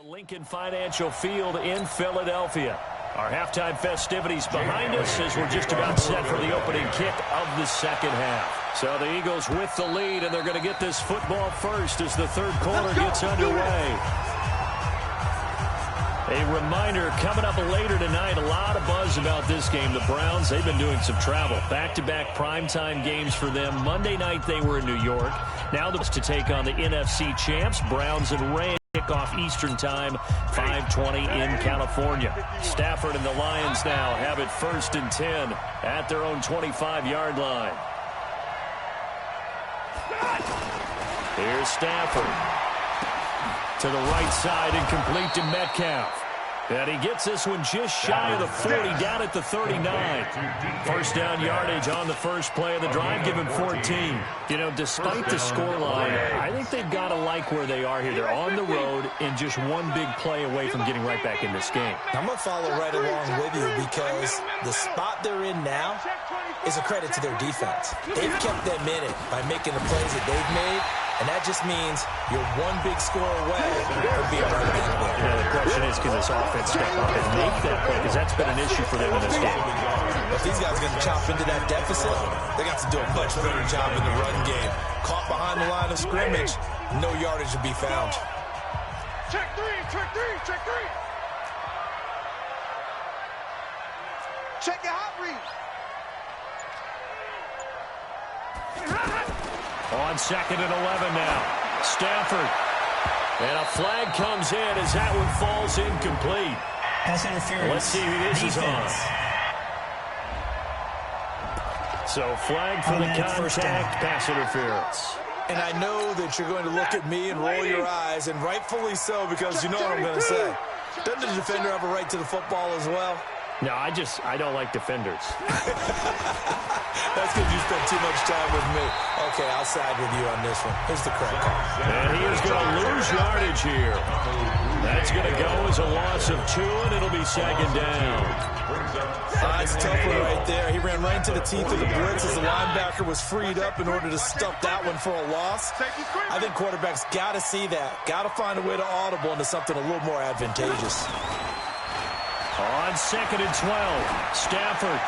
Lincoln Financial Field in Philadelphia. Our halftime festivities behind us as we're just about set for the opening kick of the second half. So the Eagles with the lead, and they're going to get this football first as the third quarter gets underway. A reminder, coming up later tonight, a lot of buzz about this game. The Browns, they've been doing some travel. Back-to-back primetime games for them. Monday night they were in New York. Now they're to take on the NFC champs, Browns and Rams. Kickoff Eastern time, 5:20 in California. Stafford and the Lions now have it 1st and 10 at their own 25-yard line. Here's Stafford. To the right side and complete to Metcalf. And he gets this one just shy of the 40, down at the 39. First down yardage on the first play of the drive, given 14. You know, despite the scoreline, I think they've got to like where they are here. They're on the road and just one big play away from getting right back in this game. I'm going to follow right along with you because the spot they're in now is a credit to their defense. They've kept them in it by making the plays that they've made. And that just means you're one big score away from being right back there. Now the question is, can this offense step up and make that play? Because that's been an issue for them in this game. If these guys are going to chop into that deficit, they got to do a much better job in the run game. Caught behind the line of scrimmage, no yardage to be found. Check three, check three, check three. Check your hot read. On 2nd and 11 now. Stafford. And a flag comes in as that one falls incomplete. Pass interference. Let's see who this is on. So flag for the contact, pass interference. And I know that you're going to look at me and roll your eyes, and rightfully so, because you know what I'm going to say. Doesn't the defender have a right to the football as well? No, I don't like defenders. That's because you spent too much time with me. Okay, I'll side with you on this one. Here's the correct call. And he is going to lose yardage here. That's going to go as a loss of 2, and it'll be 2nd down. That's a tough one right there. He ran right into the teeth of the blitz as the linebacker was freed up in order to stuff that one for a loss. I think quarterbacks got to see that. Got to find a way to audible into something a little more advantageous. On 2nd and 12, Stafford.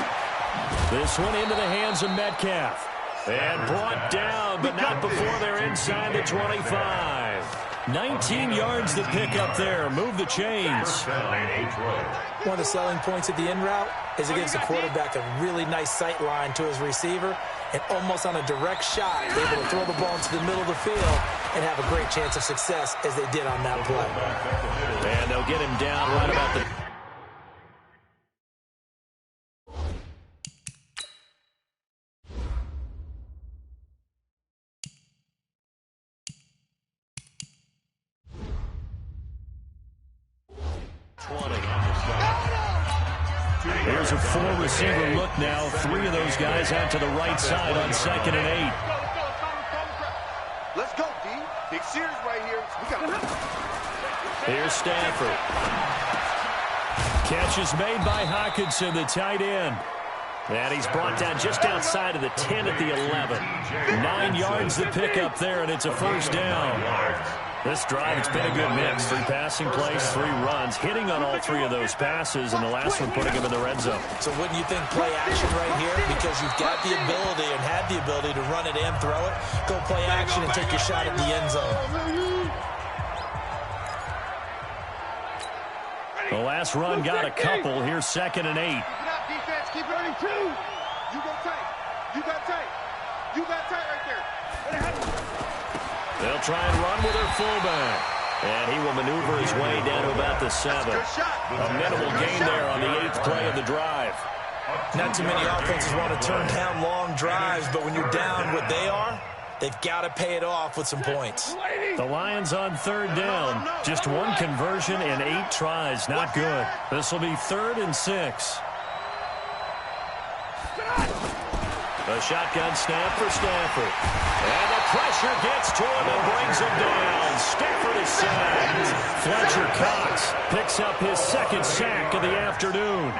This one into the hands of Metcalf. And brought down, but not before they're inside the 25. 19 yards to pick up there. Move the chains. One of the selling points of the in route is it gives the quarterback a really nice sight line to his receiver and almost on a direct shot, able to throw the ball into the middle of the field and have a great chance of success as they did on that play. And they'll get him down right about the... Here's a 4-receiver look now. 3 of those guys out to the right side on 2nd and 8. Let's go, D. Big series right here. Here's Stafford. Catch is made by Hockenson, the tight end. And he's brought down just outside of the 10 at the 11. 9 yards to pick up there, and it's a 1st down. This drive, it's been a good mix. 3 passing plays, 3 runs, hitting on all 3 of those passes, and the last one putting him in the red zone. So wouldn't you think play action right here? Because you've got the ability and had the ability to run it and throw it. Go play action and take your shot at the end zone. The last run got a couple. Here's 2nd and 8. Keep it up, defense. Keep it up. You go tight. You got tight. You got tight right there. They'll try and run with their fullback. And he will maneuver his way down to about the 7. A minimal gain there on the 8th play of the drive. Not too many offenses want to turn down long drives, but when you're down what they are, they've got to pay it off with some points. The Lions on 3rd down. Just 1 conversion and 8 tries. Not good. This will be 3rd and 6. A shotgun snap for Stafford. And the pressure gets to him and brings him down. Stafford is sacked. Fletcher Cox picks up his second sack of the afternoon.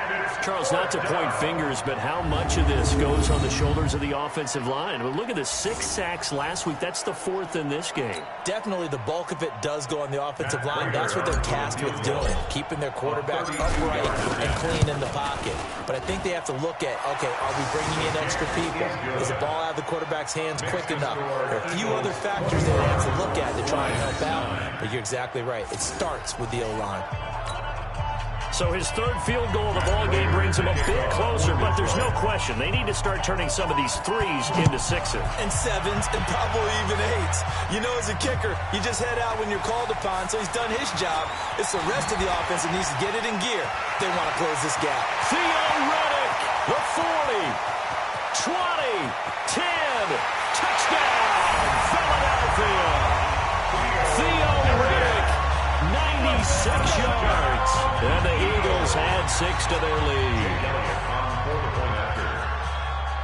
Charles, not to point fingers, but how much of this goes on the shoulders of the offensive line? Well, look at the 6 sacks last week. That's the 4th in this game. Definitely the bulk of it does go on the offensive line. That's what they're tasked with doing, keeping their quarterback upright and clean in the pocket. But I think they have to look at, okay, are we bringing in extra people? Is the ball out of the quarterback's hands quick enough? There are a few other factors they have to look at to try and help out. But you're exactly right. It starts with the O-line. So his 3rd field goal of the ball game brings him a bit closer, but there's no question they need to start turning some of these 3s into 6s. And 7s and probably even 8s. You know, as a kicker, you just head out when you're called upon, so he's done his job. It's the rest of the offense that needs to get it in gear. They want to close this gap. Theo Riddick, the 40, 20, 10, touchdown, Philadelphia. Theo Riddick, 96 yards. And the Eagles add 6 to their lead.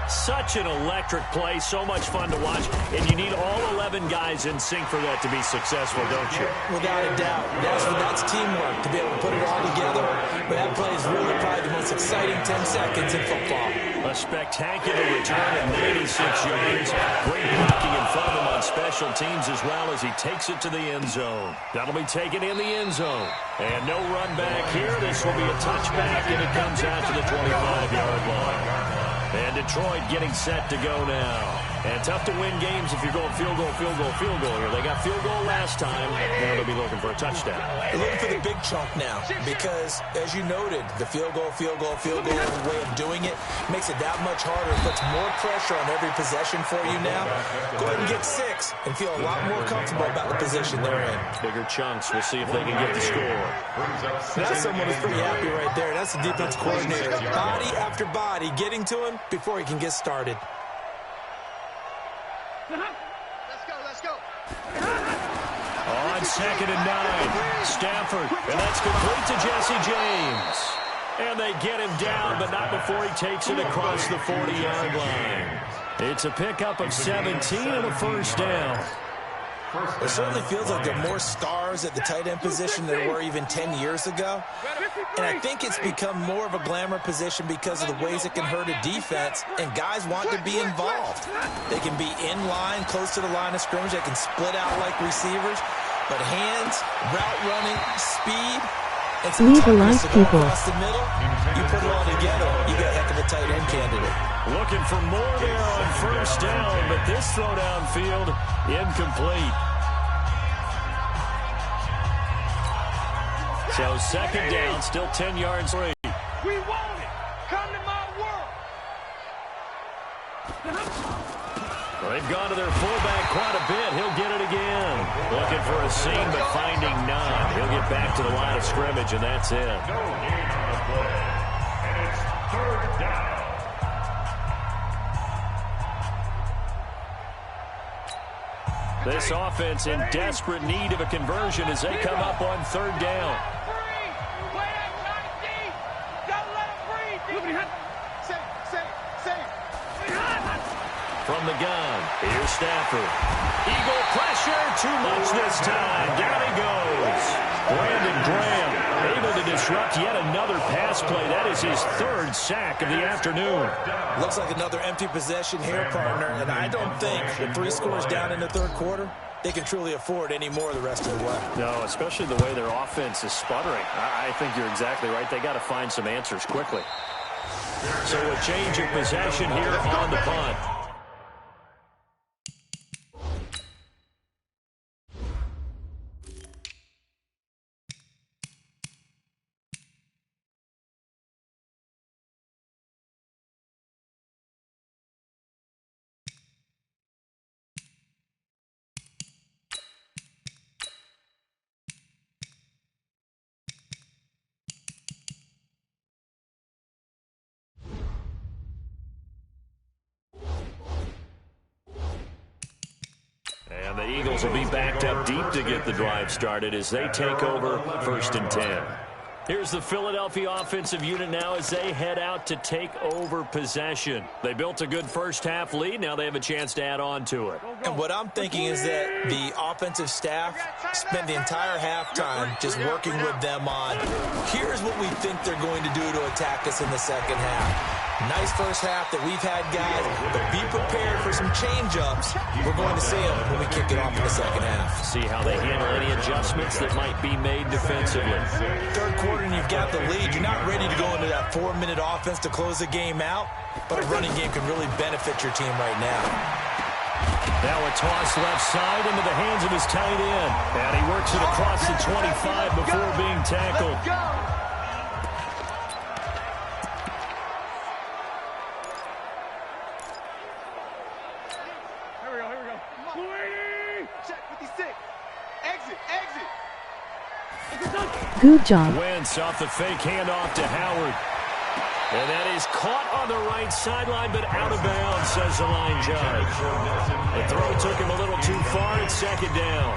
Such an electric play, so much fun to watch, and you need all 11 guys in sync for that to be successful, don't you? Without a doubt. That's teamwork, to be able to put it all together. But that play is really probably the most exciting 10 seconds in football. A spectacular return at 96 yards. Great blocking in front of him on special teams as well as he takes it to the end zone. That'll be taken in the end zone. And no run back here. This will be a touchback, and it comes out to the 25-yard line. And Detroit getting set to go now. And tough to win games if you're going field goal here. They got field goal last time. Now they'll be looking for a touchdown. They're looking for the big chunk now because, as you noted, the field goal way of doing it makes it that much harder. It puts more pressure on every possession for you now. Go ahead and get 6 and feel a lot more comfortable about the position they're in. Bigger chunks. We'll see if they can get the score. That's someone who's pretty happy right there. That's the defense coordinator. Body after body getting to him before he can get started. Let's go. On 2nd and 9, Stafford, and that's complete to Jesse James. And they get him down, but not before he takes it across the 40-yard line. It's a pickup of 17 and a first down. It certainly feels like there are more stars at the tight end position than there were even 10 years ago. And I think it's become more of a glamour position because of the ways it can hurt a defense, and guys want to be involved. They can be in line, close to the line of scrimmage. They can split out like receivers. But hands, route running, speed, and some toughness to go across the middle, you put it all together, you got a heck of a tight end candidate. Looking for more there on first down, but this throw downfield incomplete. So 2nd down, still 10 yards free. We want it. Come to my world. Well, they've gone to their fullback quite a bit. He'll get it again. Looking for a seam, but finding none. He'll get back to the line of scrimmage, and that's it. No gain on the play. And it's 3rd down. This offense in desperate need of a conversion as they come up on 3rd down. From the gun, here's Stafford. Eagle pressure, too much this time. Down he goes. Brandon Graham able to disrupt yet another pass play. That is his 3rd sack of the afternoon. Looks like another empty possession here, partner, and I don't think with 3 scores down in the 3rd quarter, they can truly afford any more the rest of the way. No, especially the way their offense is sputtering. I think you're exactly right. They got to find some answers quickly. So a change of possession here on the punt. And the Eagles will be backed up deep to get the drive started as they take over 1st and 10. Here's the Philadelphia offensive unit now as they head out to take over possession. They built a good first-half lead. Now they have a chance to add on to it. And what I'm thinking is that the offensive staff spent the entire halftime just working with them on, here's what we think they're going to do to attack us in the second half. Nice first half that we've had, guys, but be prepared for some change-ups. We're going to see them when we kick it off in the second half. See how they handle any adjustments that might be made defensively. Third quarter and you've got the lead. You're not ready to go into that 4-minute offense to close the game out, but a running game can really benefit your team right now. Now a toss left side into the hands of his tight end. And he works it across the 25 before being tackled. Good job. Wentz off the fake handoff to Howard. And that is caught on the right sideline, but out of bounds, says the line judge. The throw took him a little too far. It's second down.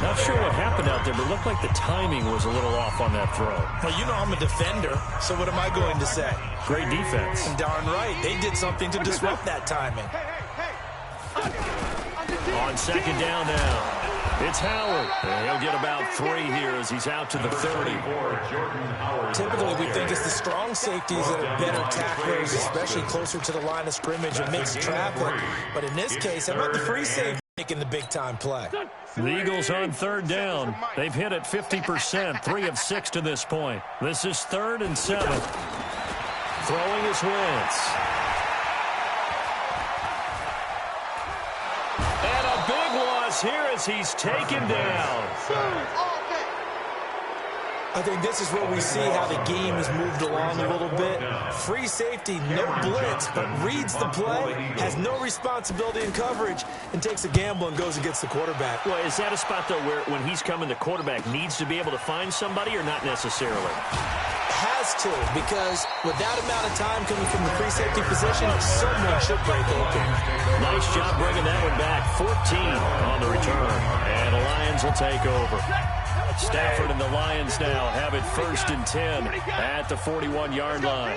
Not sure what happened out there, but it looked like the timing was a little off on that throw. Well, you know I'm a defender, so what am I going to say? Great defense. Darn right. They did something to disrupt that timing. On second down now. It's Howard. And he'll get about 3 here as he's out to the 30. Typically, we think it's the strong safeties that are better tacklers, especially closer to the line of scrimmage amidst traffic. But in this case, how about the free safety making the big-time play? The Eagles on third down. They've hit it 50%, 3 of 6 to this point. This is 3rd and 7. Throwing is Wentz. And a big loss here as he's taken down. I think this is where we see how the game has moved along a little bit. Free safety, no blitz, but reads the play, has no responsibility in coverage, and takes a gamble and goes against the quarterback. Well, is that a spot, though, where when he's coming, the quarterback needs to be able to find somebody or not necessarily? Has to, because with that amount of time coming from the free safety position, someone should break open. Nice job bringing that one back. 14 on the return, and the Lions will take over. Stafford and the Lions now have it 1st and 10 at the 41-yard line.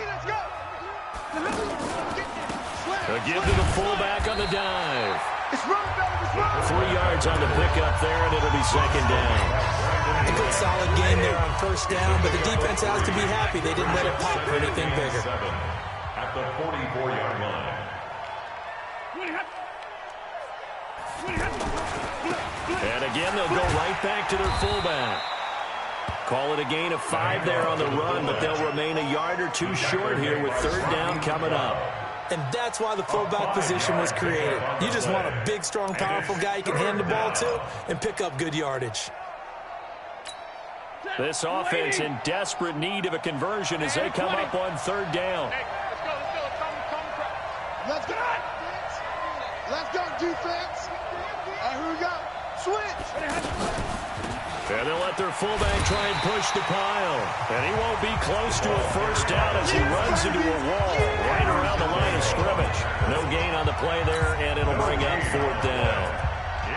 A give to the fullback on the dive. 3 yards on the pickup there, and it'll be second down. A good solid game there on first down, but the defense has to be happy they didn't let it pop for anything bigger. At the 44-yard line. And again, they'll go right back to their fullback. Call it a gain of 5 there on the run, but they'll remain a yard or 2 short here with third down coming up. And that's why the fullback position was created. You just want a big, strong, powerful guy you can hand the ball to and pick up good yardage. This offense in desperate need of a conversion as they come up on third down. Let's go. Let's go, defense. Here we go. Switch. And they'll let their fullback try and push the pile. And he won't be close to a first down as he runs into a wall right around the line of scrimmage. No gain on the play there, and it'll bring up 4th down.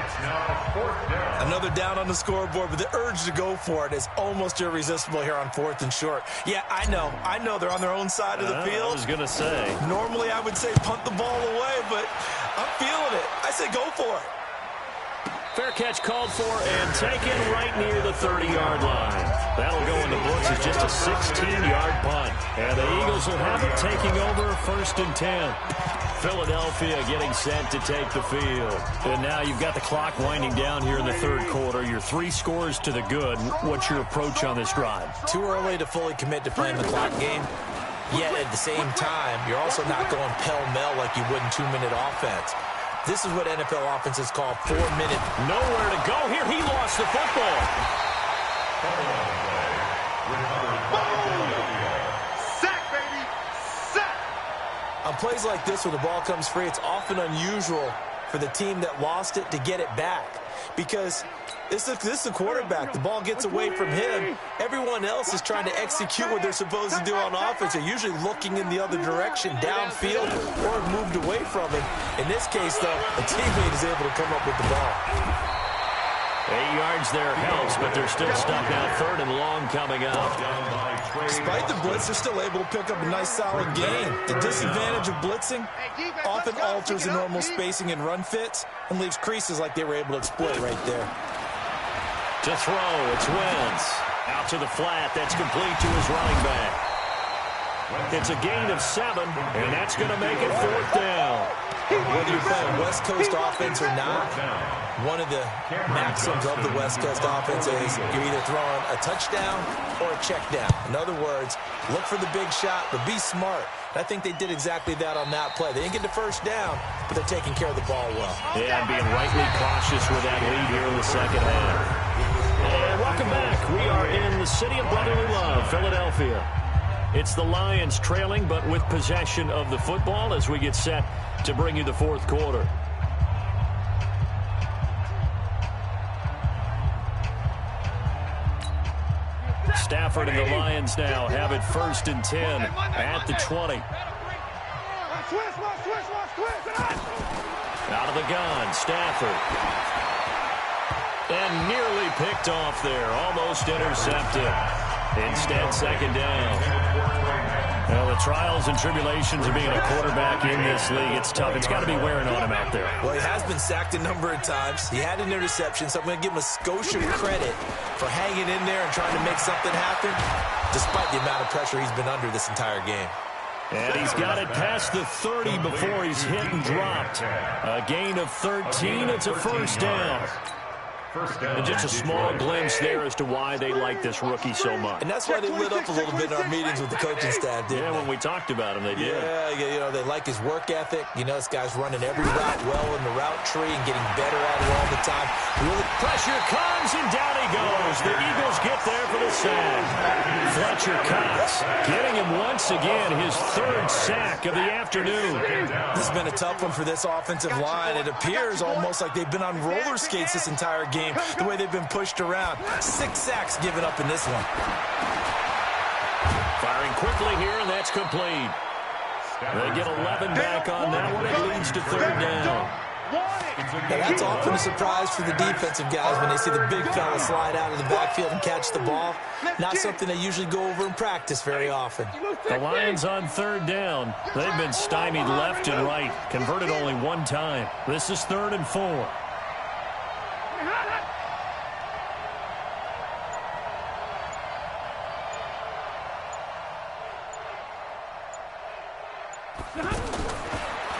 It's now 4th down. Another down on the scoreboard, but the urge to go for it is almost irresistible here on 4th and short. Yeah, I know they're on their own side of the field. I was going to say. Normally I would say punt the ball away, but I'm feeling it. I say go for it. Fair catch called for and taken right near the 30-yard line. That'll go in the books as just a 16-yard punt. And the Eagles will have it taking over 1st and 10. Philadelphia getting set to take the field. And now you've got the clock winding down here in the third quarter. You're 3 scores to the good. What's your approach on this drive? Too early to fully commit to playing the clock game. Yet at the same time, you're also not going pell-mell like you would in 2-minute offense. This is what NFL offenses call 4-minute. Nowhere to go here. He lost the football. Sack, baby. Sack. On plays like this where the ball comes free, it's often unusual for the team that lost it to get it back. Because this is the quarterback. The ball gets away from him. Everyone else is trying to execute what they're supposed to do on offense. They're usually looking in the other direction, downfield, or moved away from him. In this case, though, a teammate is able to come up with the ball. 8 yards there helps, but they're still stuck now. 3rd and long coming up. Despite the blitz, they're still able to pick up a nice, solid gain. The disadvantage of blitzing often alters the normal spacing and run fits and leaves creases like they were able to exploit right there. To throw, it's Wentz. Out to the flat, that's complete to his running back. It's a gain of 7, and that's going to make it 4th down. Whether you're playing West Coast offense or not, one of the maxims of the West Coast offense is you're either throwing a touchdown or a check down. In other words, look for the big shot, but be smart. And I think they did exactly that on that play. They didn't get the first down, but they're taking care of the ball well. Yeah, and being rightly cautious with that lead here in the second half. And welcome back. We are in the city of brotherly love, Philadelphia. It's the Lions trailing, but with possession of the football as we get set to bring you the 4th quarter. Stafford and the Lions now have it 1st and 10 at the 20. Out of the gun, Stafford. And nearly picked off there, almost intercepted. Instead, 2nd down. Well, the trials and tribulations of being a quarterback in this league, it's tough. It's got to be wearing on him out there. Well, he has been sacked a number of times. He had an interception, so I'm going to give him a skosh of credit for hanging in there and trying to make something happen, despite the amount of pressure he's been under this entire game. And he's got it past the 30 before he's hit and dropped. A gain of 13. It's a 1st down. And just a small glimpse there as to why they like this rookie so much. And that's why they lit up a little bit in our meetings with the coaching staff, didn't they? Yeah, when we talked about him, they did. Yeah, you know, they like his work ethic. You know, this guy's running every route well in the route tree and getting better at it all the time. Really, pressure comes, and down he goes. The Eagles get there for the sack. Fletcher Cox getting him once again, his 3rd sack of the afternoon. This has been a tough one for this offensive line. It appears almost like they've been on roller skates this entire game, the way they've been pushed around. 6 sacks given up in this one. Firing quickly here, and that's complete. They get 11 back on that one. It leads to 3rd down. Now that's often a surprise for the defensive guys when they see the big fella slide out of the backfield and catch the ball. Not something they usually go over in practice very often. The Lions on 3rd down. They've been stymied left and right. Converted only 1 time. This is 3rd and 4.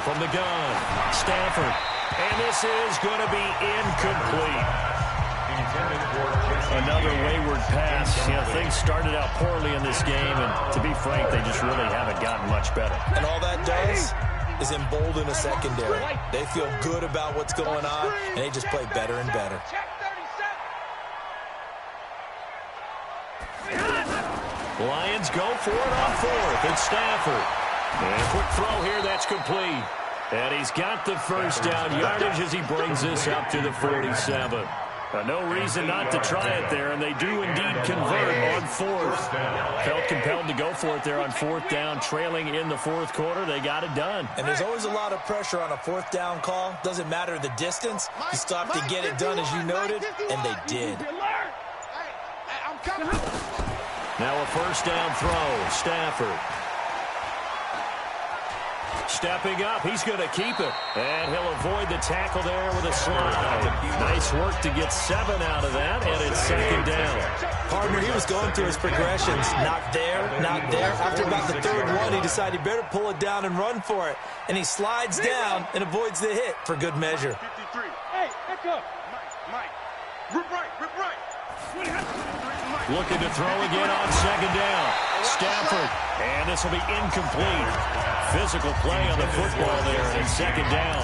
From the gun, Stafford. And this is going to be incomplete. Another wayward pass. You know, things started out poorly in this game, and to be frank, they just really haven't gotten much better. And all that does is embolden a secondary. They feel good about what's going on, and they just play better and better. Lions go for it on 4th. It's Stafford. And a quick throw here, that's complete. And he's got the 1st down yardage as he brings this up to the 47. No reason not to try it there, and they do indeed convert on 4th. Felt compelled to go for it there on 4th down, trailing in the 4th quarter. They got it done. And there's always a lot of pressure on a 4th down call. Doesn't matter the distance. You still have to get it done, as you noted, and they did. Now a 1st down throw. Stafford. Stepping up, he's going to keep it. And he'll avoid the tackle there with a slide. Nice work to get 7 out of that, and it's 2nd down. Partner, he was going through his progressions. Not there, not there. After about the 3rd one, he decided he better pull it down and run for it. And he slides down and avoids the hit for good measure. 53. Hey, back up. Mike. Rip right, rip right. Looking to throw again on 2nd down. Stafford, and this will be incomplete. Physical play on the football there, and 2nd down.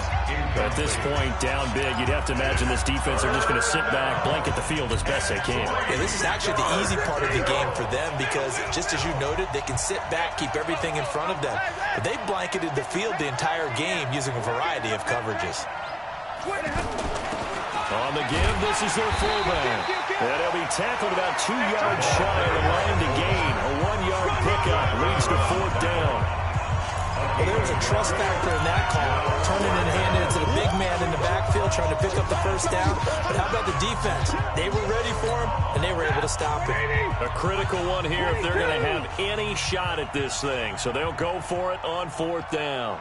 At this point, down big, you'd have to imagine this defense are just going to sit back, blanket the field as best they can. Yeah, this is actually the easy part of the game for them because, just as you noted, they can sit back, keep everything in front of them. But they blanketed the field the entire game using a variety of coverages. On the give, this is their fullback. And he'll be tackled about 2 yards shy of the line to gain. A 1-yard pickup leads to 4th down. Well, there was a trust factor in that call, turning and handing it to the big man in the backfield, trying to pick up the first down. But how about the defense? They were ready for him, and they were able to stop him. A critical one here if they're going to have any shot at this thing. So they'll go for it on 4th down.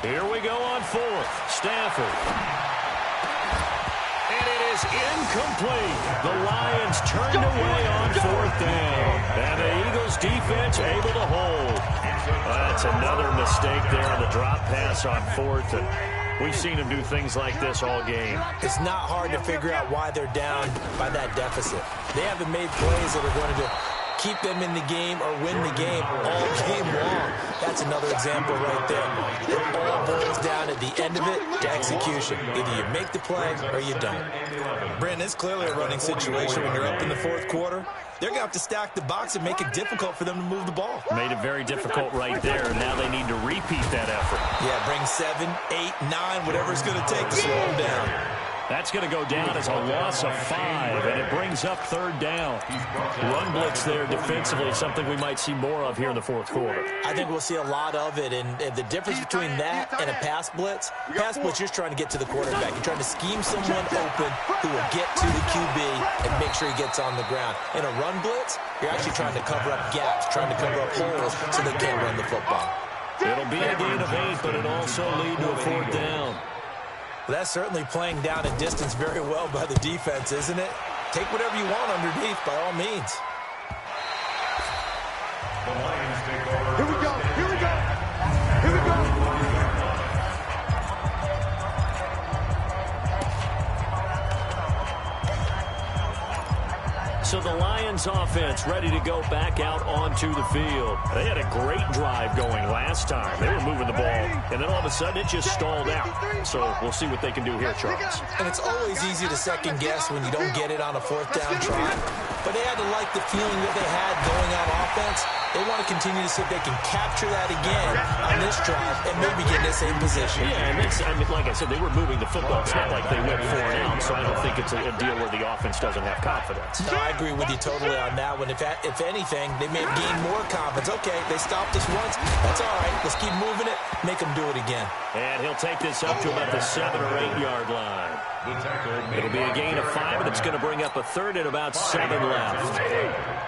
Here we go on 4th. Stafford. And it is incomplete. The Lions turned away on 4th down. And the Eagles defense able to hold. That's another mistake there on the drop pass on 4th. And we've seen him do things like this all game. It's not hard to figure out why they're down by that deficit. They haven't made plays that are going to keep them in the game or win the game all game long. That's another example right there. It all boils down at the end of it to execution. Either you make the play or you don't. Brandon, it's clearly a running situation when you're up in the 4th quarter. They're going to have to stack the box and make it difficult for them to move the ball. Made it very difficult right there. Now they need to repeat that effort. Yeah, bring 7, 8, 9, whatever it's going to take to slow them down. That's going to go down as a loss of 5, and it brings up 3rd down. Run blitz there defensively, something we might see more of here in the 4th quarter. I think we'll see a lot of it, and the difference between that and a pass blitz, you're just trying to get to the quarterback. You're trying to scheme someone open who will get to the QB and make sure he gets on the ground. In a run blitz, you're actually trying to cover up gaps, trying to cover up holes so they can't run the football. It'll be a gain of 8, but it'll also lead to a 4th down. Well, that's certainly playing down and distance very well by the defense, isn't it? Take whatever you want underneath, by all means. The Lions take over. Here we go. Here we go. Here we go. So the Lions offense ready to go back out onto the field. They had a great drive going last time. They were moving the ball, and then all of a sudden it just stalled out. So we'll see what they can do here, Charles. And it's always easy to second guess when you don't get it on a 4th down try. But they had to like the feeling that they had going on offense. They want to continue to see if they can capture that again on this drive and maybe get in the same position. Yeah, and it's, I mean, like I said, they were moving the football. It's not like they went 4 and out, so I don't think it's a deal where the offense doesn't have confidence. No, I agree with you totally on that one. If anything, they may have gained more confidence. Okay, they stopped us once. That's all right. Let's keep moving it. Make them do it again. And he'll take this up to about the 7 or 8 yard line. It'll be a gain of 5, and it's going to bring up a 3rd and about 7 left.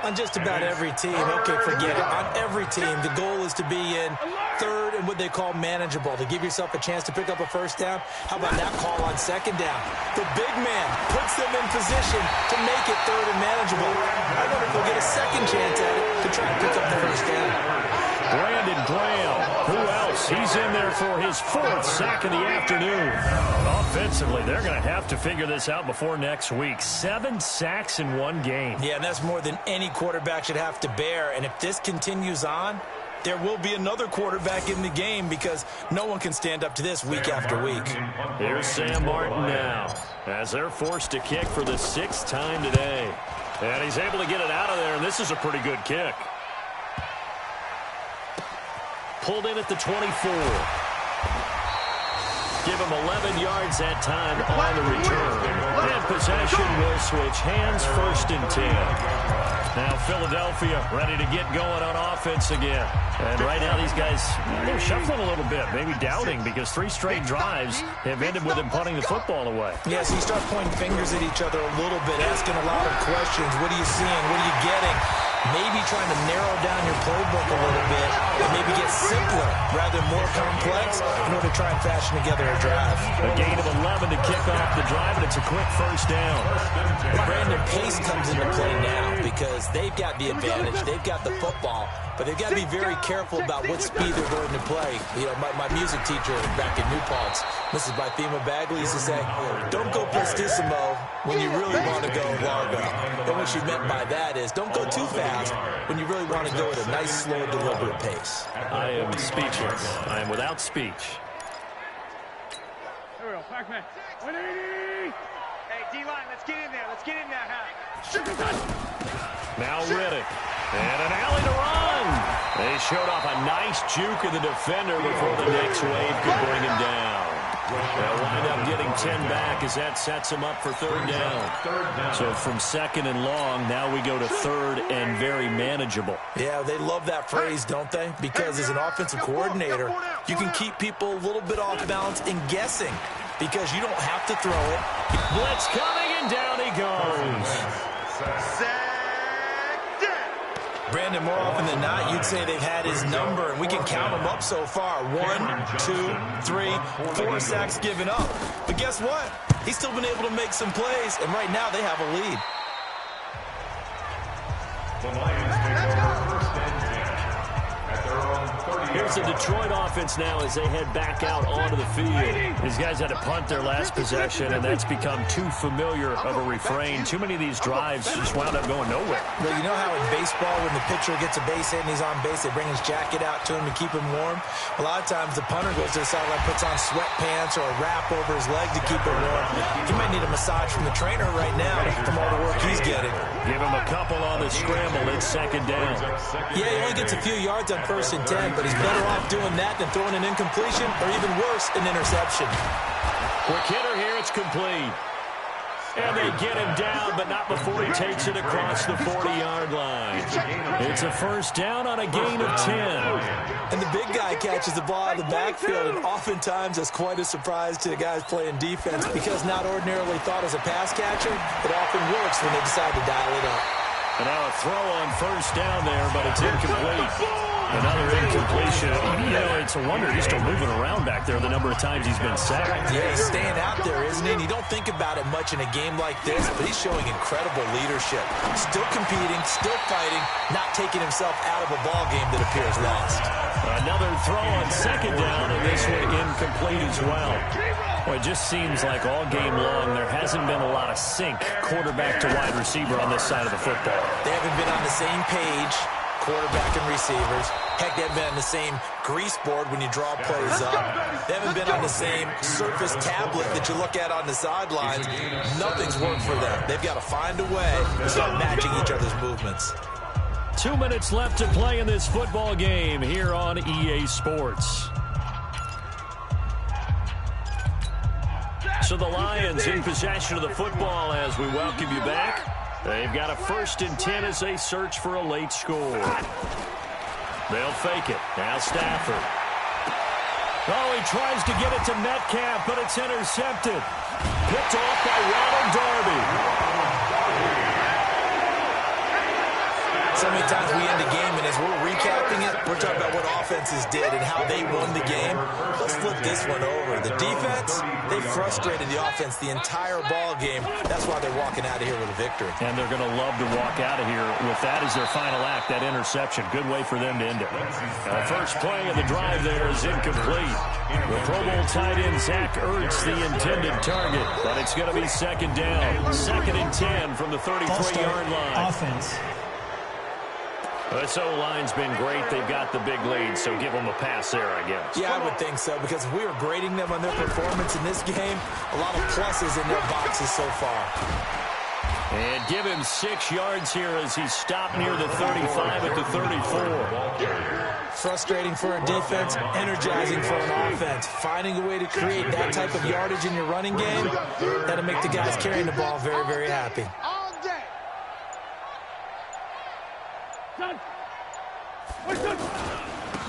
On just about every team, okay, forget it. On every team, the goal is to be in 3rd and what they call manageable, to give yourself a chance to pick up a 1st down. How about that call on 2nd down? The big man puts them in position to make it 3rd and manageable. I wonder if they'll get a 2nd chance at it to try and pick up the 1st down. Brandon Graham, who else? He's in there for his 4th sack of the afternoon. Offensively, they're going to have to figure this out before next week. 7 sacks in 1 game. Yeah, and that's more than any quarterback should have to bear. And if this continues on, there will be another quarterback in the game because no one can stand up to this week after week. Here's Sam Martin now as they're forced to kick for the 6th time today. And he's able to get it out of there, and this is a pretty good kick. Pulled in at the 24. Give him 11 yards that time on the return. And possession will switch hands, 1st and 10. Now Philadelphia ready to get going on offense again. And right now these guys, they're shuffling a little bit, maybe doubting, because 3 straight drives have ended with them punting the football away. Yeah, so you start pointing fingers at each other a little bit, asking a lot of questions. What are you seeing? What are you getting? Maybe trying to narrow down your playbook a little bit and maybe get simpler rather than more complex in order to try and fashion together a drive. A gain of 11 to kick off the drive, and it's a quick 1st down. But Brandon, pace comes into play now because they've got the advantage. They've got the football, but they've got to be very careful about what speed they're going to play. You know, my music teacher back in New Paltz, Mrs. Bythema Bagley, used to say, don't go prestissimo when you really want to go largo. And what she meant by that is don't go too fast when you really want to go at a nice, slow, deliberate pace. I am speechless. I am without speech. There we go. Back man. 180. Hey, D-line, let's get in there. Let's get in there, Now Riddick. And an alley to run. They showed off a nice juke of the defender before the next wave could bring him down. They'll wind up getting 10 back as that sets them up for third down. So from second and long, now we go to third and very manageable. Yeah, they love that phrase, don't they? Because as an offensive coordinator, you can keep people a little bit off balance and guessing because you don't have to throw it. Blitz coming, and down he goes. Brandon, more often than not, you'd say they've had his number, and we can count them up so far. 1, 2, 3, 4 sacks given up. But guess what? He's still been able to make some plays, and right now they have a lead. The Lions take over first and 10 at their own 30. Here's the Detroit offense now as they head back out onto the field. These guys had to punt their last possession, and that's become too familiar of a refrain. Too many of these drives just wound up going nowhere. Well, you know how in baseball, when the pitcher gets a base hit and he's on base, they bring his jacket out to him to keep him warm? A lot of times the punter goes to the sideline, puts on sweatpants or a wrap over his leg to keep him warm. He might need a massage from the trainer right now from all the work he's getting. Give him a couple on the scramble. It's second down. Yeah, he only gets a few yards on first and 10, but he's better off doing that than throwing an incompletion or even worse, an interception. Quick hitter here. It's complete. And they get him down, but not before he takes it across the 40-yard line. It's a first down on a gain of 10. And the big guy catches the ball out of the backfield, and oftentimes that's quite a surprise to the guys playing defense because not ordinarily thought as a pass catcher, it often works when they decide to dial it up. And now a throw on first down there, but it's incomplete. Another incompletion. You know, it's a wonder he's still moving around back there the number of times he's been sacked. Yeah, he's staying out there, isn't he? And you don't think about it much in a game like this, but he's showing incredible leadership. Still competing, still fighting, not taking himself out of a ball game that appears lost. Another throw on second down, and this one incomplete as well. Well, it just seems like all game long there hasn't been a lot of sync quarterback to wide receiver on this side of the football. They haven't been on the same page, quarterback and receivers. Heck, they haven't been on the same grease board when you draw plays up. They haven't been on the same surface tablet that you look at on the sidelines. Nothing's worked for them. They've got to find a way to start matching each other's movements. 2 minutes left to play in this football game here on EA Sports. So the Lions in possession of the football as we welcome you back. They've got a first and 10 as they search for a late score. They'll fake it. Now Stafford. Oh, he tries to get it to Metcalf, but it's intercepted. Picked off by Ronald Darby. So many times we end a game, and as we're recapping it, we're talking about what offenses did and how they won the game. Let's flip this one over. The defense, they frustrated the offense the entire ball game. That's why they're walking out of here with a victory. And they're going to love to walk out of here with that as their final act, that interception. Good way for them to end it. The first play of the drive there is incomplete. The Pro Bowl tight end Zach Ertz, the intended target, but it's going to be second down. Second and 10 from the 33-yard line. Offense. This O-line's been great. They've got the big lead, so give them a pass there, I guess. Yeah, I would think so, because if we were grading them on their performance in this game, a lot of pluses in their boxes so far. And give him 6 yards here as he stopped near the 35 at the 34. Frustrating for a defense, energizing for an offense. Finding a way to create that type of yardage in your running game, that'll make the guys carrying the ball very, very happy.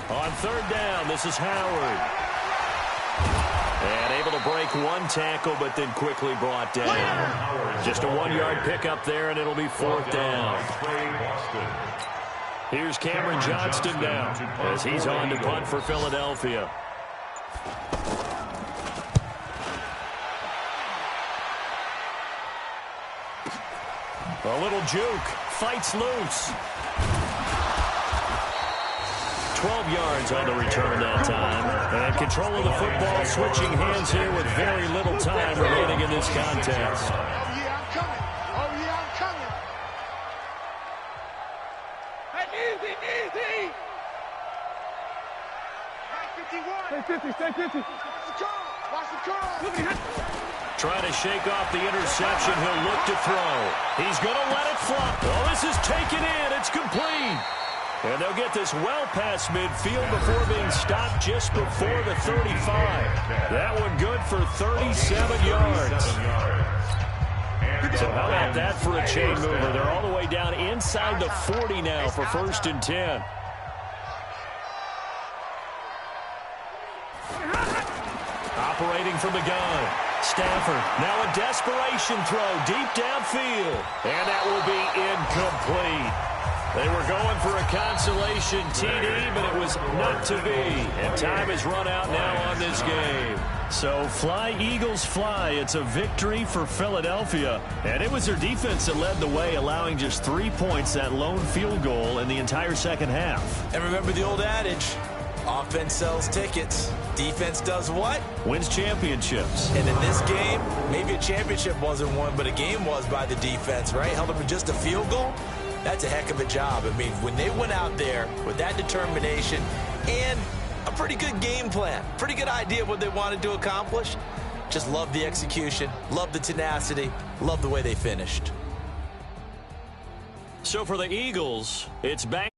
On third down, this is Howard. And able to break one tackle, but then quickly brought down. Just a 1-yard pickup there, and it'll be fourth down. Here's Cameron Johnston now as he's on to punt for Philadelphia. A little juke. Fights loose. 12 yards on the return that time. And control of the football switching hands here with very little time remaining in this contest. Oh, yeah, I'm coming. Oh, yeah, I'm coming. Hey, easy, easy. Right 51. Stay 50, stay 50. Watch the curl. Watch the curl. Trying to shake off the interception. He'll look to throw. He's going to let it fly. Well, this is taken in. It's complete. And they'll get this well past midfield before being stopped just before the 35. That one good for 37 yards. So how about that for a chain mover? They're all the way down inside the 40 now for 1st and 10. Operating from the gun. Stafford, now a desperation throw deep downfield. And that will be incomplete. They were going for a consolation TD, but it was not to be. And time has run out now on this game. So fly, Eagles, fly. It's a victory for Philadelphia. And it was their defense that led the way, allowing just 3 points, that lone field goal in the entire second half. And remember the old adage, offense sells tickets. Defense does what? Wins championships. And in this game, maybe a championship wasn't won, but a game was by the defense, right? Held them to just a field goal. That's a heck of a job. I mean, when they went out there with that determination and a pretty good game plan, pretty good idea of what they wanted to accomplish, just love the execution, love the tenacity, love the way they finished. So for the Eagles, it's back.